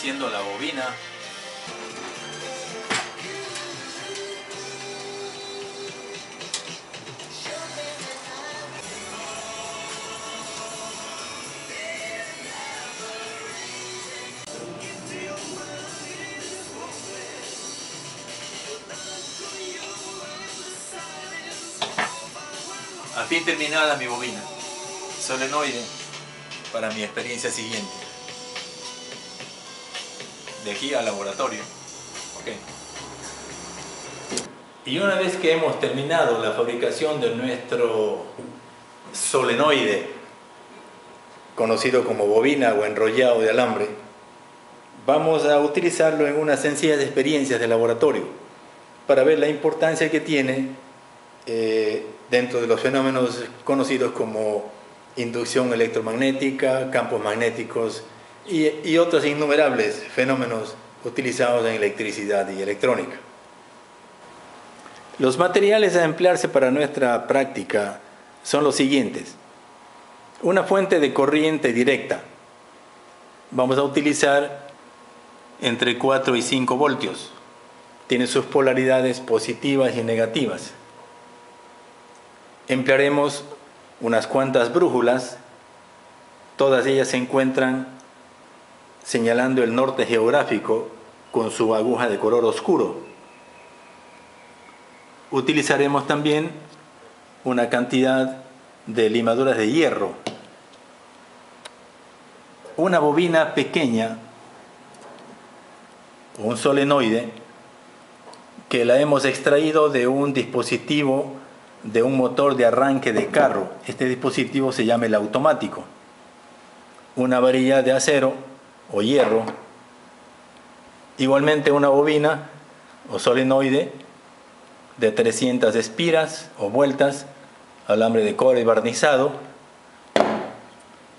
haciendo la bobina. Al fin terminada mi bobina solenoide para mi experiencia siguiente. De aquí al laboratorio. Okay. Y una vez que hemos terminado la fabricación de nuestro solenoide, conocido como bobina o enrollado de alambre, vamos a utilizarlo en unas sencillas experiencias de laboratorio para ver la importancia que tiene dentro de los fenómenos conocidos como inducción electromagnética, campos magnéticos y otros innumerables fenómenos utilizados en electricidad y electrónica. Los materiales a emplearse para nuestra práctica son los siguientes. Una fuente de corriente directa. Vamos a utilizar entre 4 y 5 voltios. Tiene sus polaridades positivas y negativas. Emplearemos unas cuantas brújulas. Todas ellas se encuentran señalando el norte geográfico con su aguja de color oscuro. Utilizaremos también una cantidad de limaduras de hierro. Una bobina pequeña, un solenoide, que la hemos extraído de un dispositivo de un motor de arranque de carro. Este dispositivo se llama el automático. Una varilla de acero o hierro. Igualmente una bobina o solenoide de 300 espiras o vueltas, alambre de cobre barnizado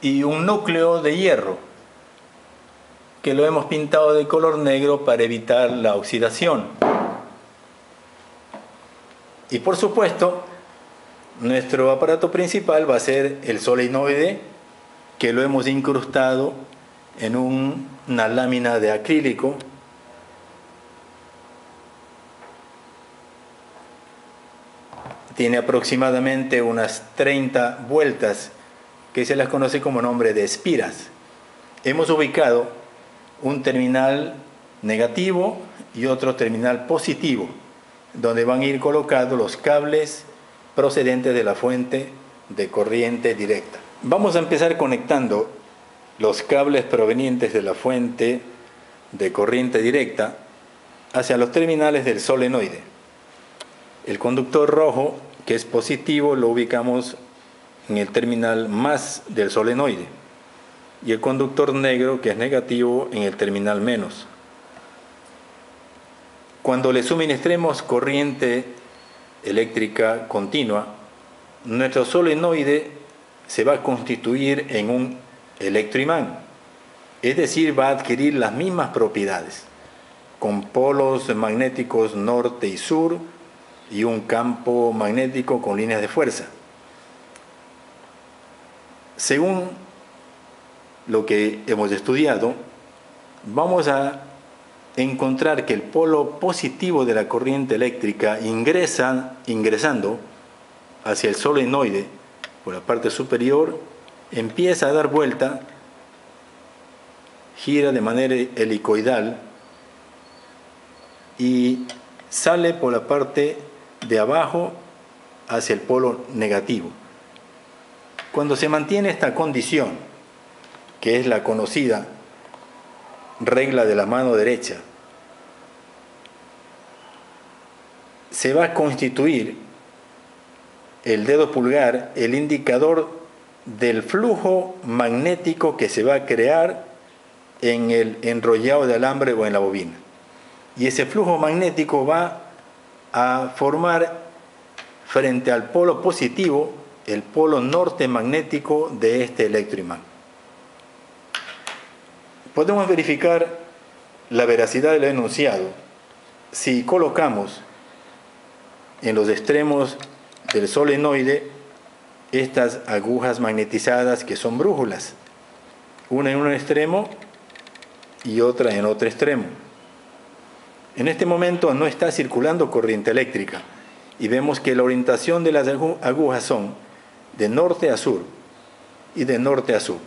y un núcleo de hierro que lo hemos pintado de color negro para evitar la oxidación. Y por supuesto, nuestro aparato principal va a ser el solenoide, que lo hemos incrustado en una lámina de acrílico tiene aproximadamente unas 30 vueltas, que se las conoce como nombre de espiras. Hemos ubicado un terminal negativo y otro terminal positivo, donde van a ir colocados los cables procedentes de la fuente de corriente directa. Vamos a empezar conectando los cables provenientes de la fuente de corriente directa hacia los terminales del solenoide. El conductor rojo, que es positivo, lo ubicamos en el terminal más del solenoide, y el conductor negro, que es negativo, en el terminal menos. Cuando le suministremos corriente eléctrica continua, nuestro solenoide se va a constituir en un electroimán, es decir, va a adquirir las mismas propiedades, con polos magnéticos norte y sur y un campo magnético con líneas de fuerza. Según lo que hemos estudiado, vamos a encontrar que el polo positivo de la corriente eléctrica ingresando hacia el solenoide por la parte superior, empieza a dar vuelta, gira de manera helicoidal y sale por la parte de abajo hacia el polo negativo. Cuando se mantiene esta condición, que es la conocida regla de la mano derecha, se va a constituir el dedo pulgar el indicador del flujo magnético que se va a crear en el enrollado de alambre o en la bobina. Y ese flujo magnético va a formar frente al polo positivo el polo norte magnético de este electroimán. Podemos verificar la veracidad del enunciado si colocamos en los extremos del solenoide estas agujas magnetizadas que son brújulas, una en un extremo y otra en otro extremo. En este momento no está circulando corriente eléctrica y vemos que la orientación de las agujas son de norte a sur y de norte a sur.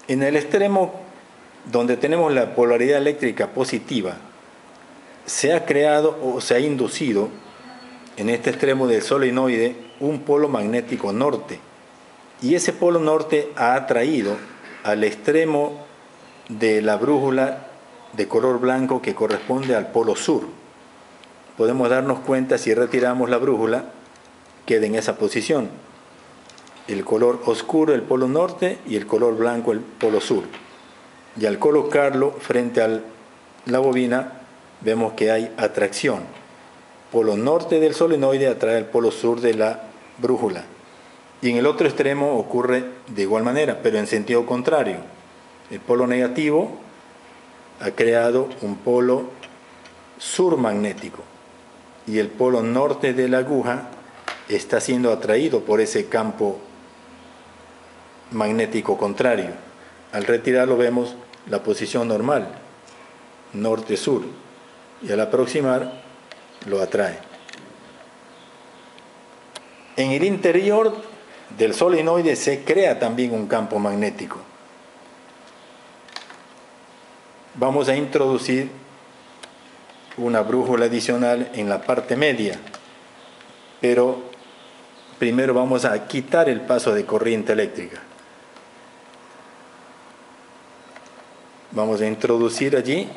En el extremo donde tenemos la polaridad eléctrica positiva, se ha creado o se ha inducido en este extremo del solenoide un polo magnético norte, y ese polo norte ha atraído al extremo de la brújula de color blanco que corresponde al polo sur. Podemos darnos cuenta, si retiramos la brújula, queda en esa posición. El color oscuro el polo norte y el color blanco el polo sur. Y al colocarlo frente a la bobina, vemos que hay atracción. Polo norte del solenoide atrae al polo sur de la brújula. Y en el otro extremo ocurre de igual manera, pero en sentido contrario. El polo negativo ha creado un polo sur magnético y el polo norte de la aguja está siendo atraído por ese campo magnético contrario. Al retirarlo vemos la posición normal, norte-sur, y al aproximar lo atrae. En el interior del solenoide se crea también un campo magnético. Vamos a introducir una brújula adicional en la parte media, pero primero vamos a quitar el paso de corriente eléctrica. Vamos a introducir allí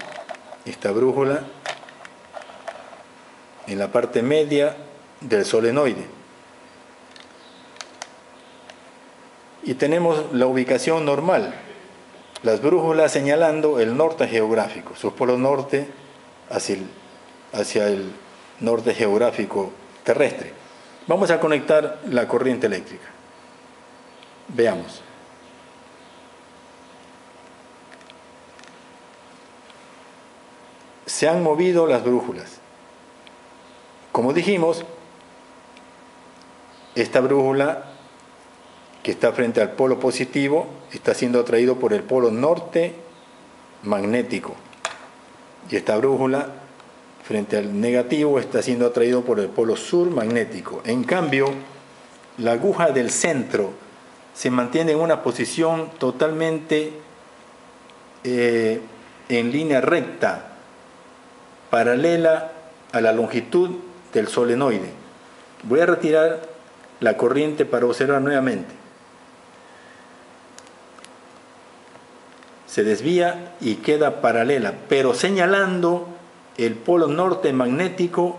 esta brújula en la parte media del solenoide. Y tenemos la ubicación normal, las brújulas señalando el norte geográfico, su polo norte hacia el norte geográfico terrestre. Vamos a conectar la corriente eléctrica. Veamos. Se han movido las brújulas. Como dijimos, esta brújula que está frente al polo positivo está siendo atraído por el polo norte magnético, y esta brújula frente al negativo está siendo atraído por el polo sur magnético. En cambio, la aguja del centro se mantiene en una posición totalmente en línea recta, paralela a la longitud del solenoide. Voy a retirar la corriente para observar nuevamente. Se desvía y queda paralela, pero señalando el polo norte magnético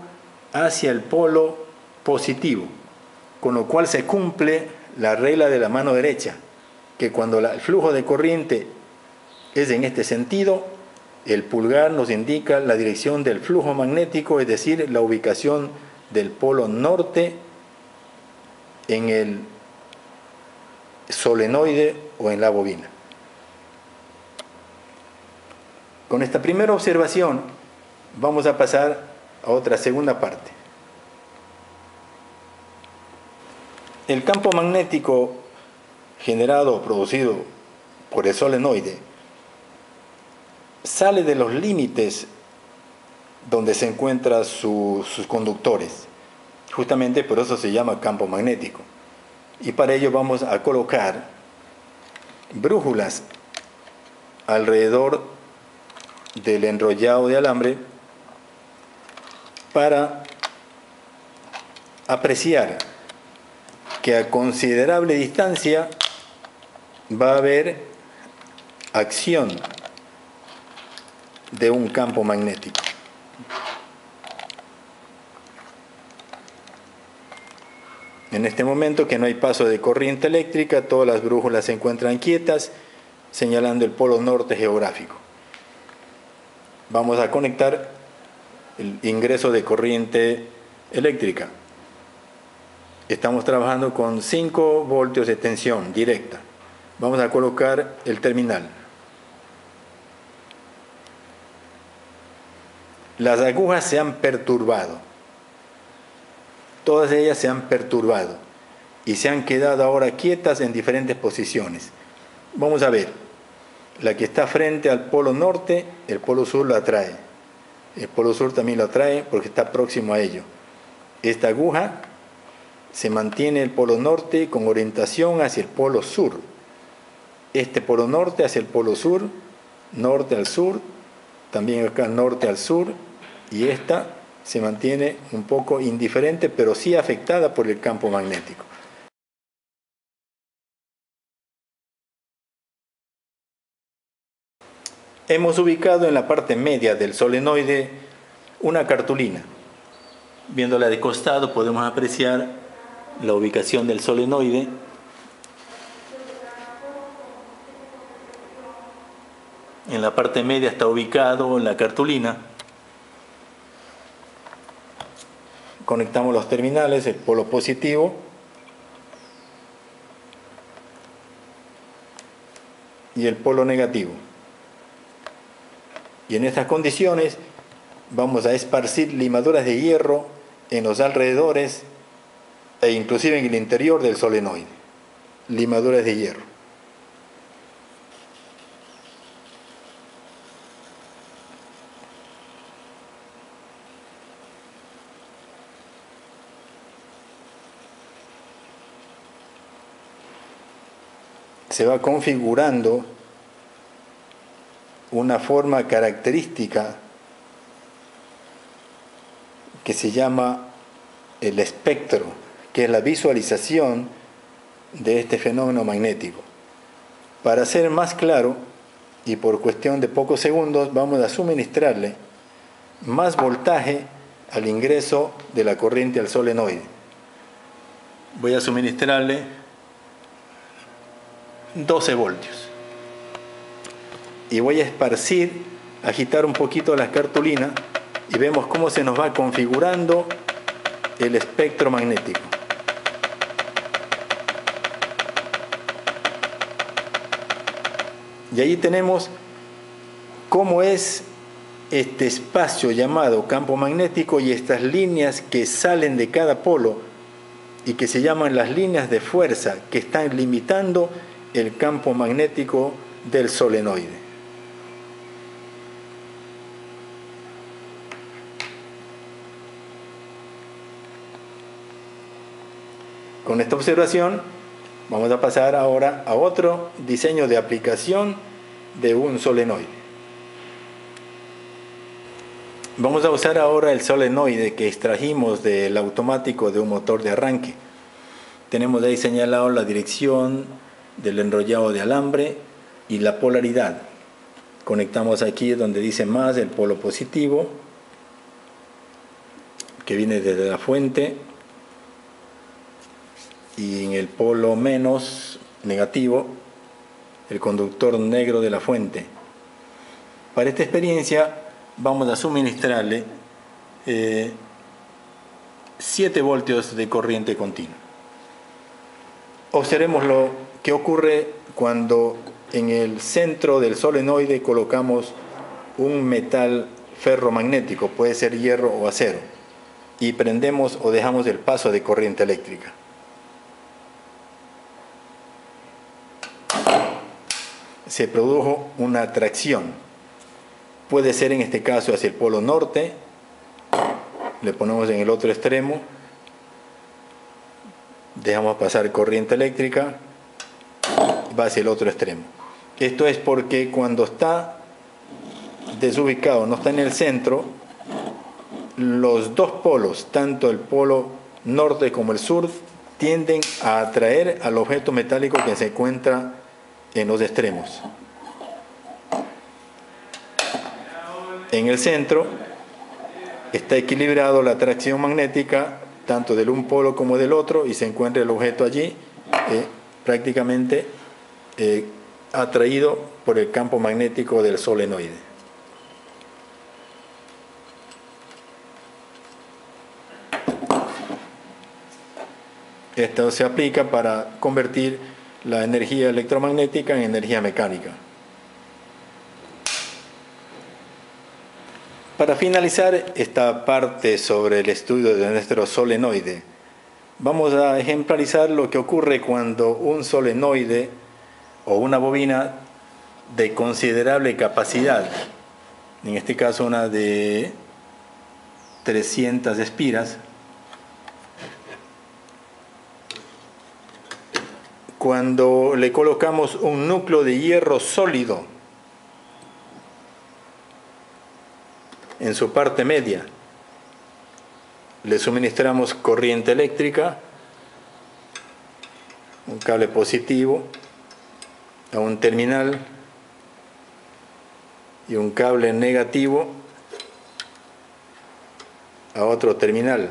hacia el polo positivo, con lo cual se cumple la regla de la mano derecha, que cuando el flujo de corriente es en este sentido, el pulgar nos indica la dirección del flujo magnético, es decir, la ubicación del polo norte en el solenoide o en la bobina. Con esta primera observación vamos a pasar a otra segunda parte. El campo magnético generado o producido por el solenoide sale de los límites donde se encuentran sus conductores. Justamente por eso se llama campo magnético. Y para ello vamos a colocar brújulas alrededor del enrollado de alambre para apreciar que a considerable distancia va a haber acción de un campo magnético. En este momento que no hay paso de corriente eléctrica, todas las brújulas se encuentran quietas, señalando el polo norte geográfico. Vamos a conectar el ingreso de corriente eléctrica. Estamos trabajando con 5 voltios de tensión directa. Vamos a colocar el terminal. Las agujas se han perturbado. todas ellas se han perturbado y se han quedado ahora quietas en diferentes posiciones. Vamos a ver, la que está frente al polo norte, el polo sur la atrae. El polo sur también lo atrae porque está próximo a ello. Esta aguja se mantiene el polo norte con orientación hacia el polo sur. Este polo norte hacia el polo sur, norte al sur, también acá norte al sur, y esta se mantiene un poco indiferente, pero sí afectada por el campo magnético. Hemos ubicado en la parte media del solenoide una cartulina. Viéndola de costado podemos apreciar la ubicación del solenoide. En la parte media está ubicado la cartulina. Conectamos los terminales, el polo positivo y el polo negativo. Y en estas condiciones vamos a esparcir limaduras de hierro en los alrededores e inclusive en el interior del solenoide. Limaduras de hierro. Se va configurando una forma característica que se llama el espectro, que es la visualización de este fenómeno magnético. Para ser más claro, y por cuestión de pocos segundos, vamos a suministrarle más voltaje al ingreso de la corriente al solenoide. Voy a suministrarle 12 voltios. Y voy a esparcir, agitar un poquito la cartulina y vemos cómo se nos va configurando el espectro magnético. Y ahí tenemos cómo es este espacio llamado campo magnético y estas líneas que salen de cada polo y que se llaman las líneas de fuerza que están limitando el campo magnético del solenoide. Con esta observación vamos a pasar ahora a otro diseño de aplicación de un solenoide. Vamos a usar ahora el solenoide que extrajimos del automático de un motor de arranque. Tenemos ahí señalado la dirección del enrollado de alambre y la polaridad. Conectamos aquí donde dice más el polo positivo, que viene desde la fuente, y en el polo menos negativo el conductor negro de la fuente. Para esta experiencia vamos a suministrarle 7 voltios de corriente continua. Observemos lo que ocurre cuando en el centro del solenoide colocamos un metal ferromagnético, puede ser hierro o acero, y prendemos o dejamos el paso de corriente eléctrica. Se produjo una atracción. Puede ser en este caso hacia el polo norte, le ponemos en el otro extremo, dejamos pasar corriente eléctrica, va hacia el otro extremo. Esto es porque cuando está desubicado, no está en el centro, los dos polos, tanto el polo norte como el sur, tienden a atraer al objeto metálico que se encuentra en los extremos. En el centro está equilibrado la atracción magnética tanto del un polo como del otro y se encuentra el objeto allí prácticamente atraído por el campo magnético del solenoide. Esto se aplica para convertir la energía electromagnética en energía mecánica. Para finalizar esta parte sobre el estudio de nuestro solenoide, Vamos a ejemplarizar lo que ocurre cuando un solenoide o una bobina de considerable capacidad, en este caso una de 300 espiras, cuando le colocamos un núcleo de hierro sólido en su parte media, le suministramos corriente eléctrica, un cable positivo a un terminal y un cable negativo a otro terminal.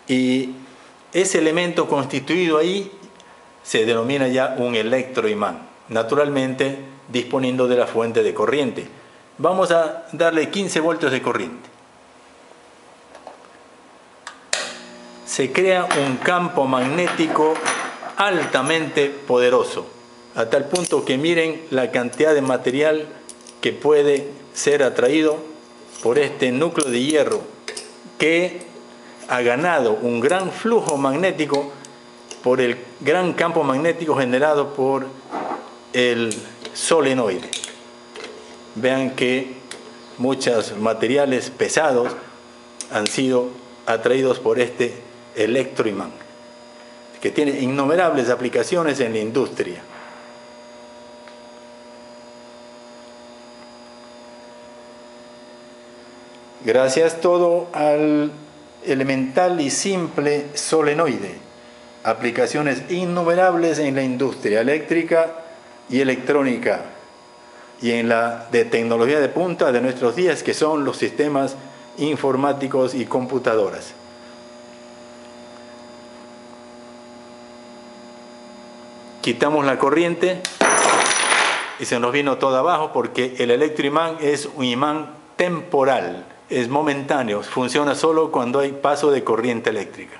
Y ese elemento constituido ahí se denomina ya un electroimán, naturalmente disponiendo de la fuente de corriente. Vamos a darle 15 voltios de corriente. Se crea un campo magnético altamente poderoso, a tal punto que miren la cantidad de material que puede ser atraído por este núcleo de hierro, que ha ganado un gran flujo magnético por el gran campo magnético generado por el solenoide. Vean que muchos materiales pesados han sido atraídos por este electroimán, que tiene innumerables aplicaciones en la industria. Gracias todo al elemental y simple solenoide, aplicaciones innumerables en la industria eléctrica y electrónica y en la de tecnología de punta de nuestros días, que son los sistemas informáticos y computadoras. Quitamos la corriente y se nos vino todo abajo, porque el electroimán es un imán temporal, es momentáneo, funciona solo cuando hay paso de corriente eléctrica.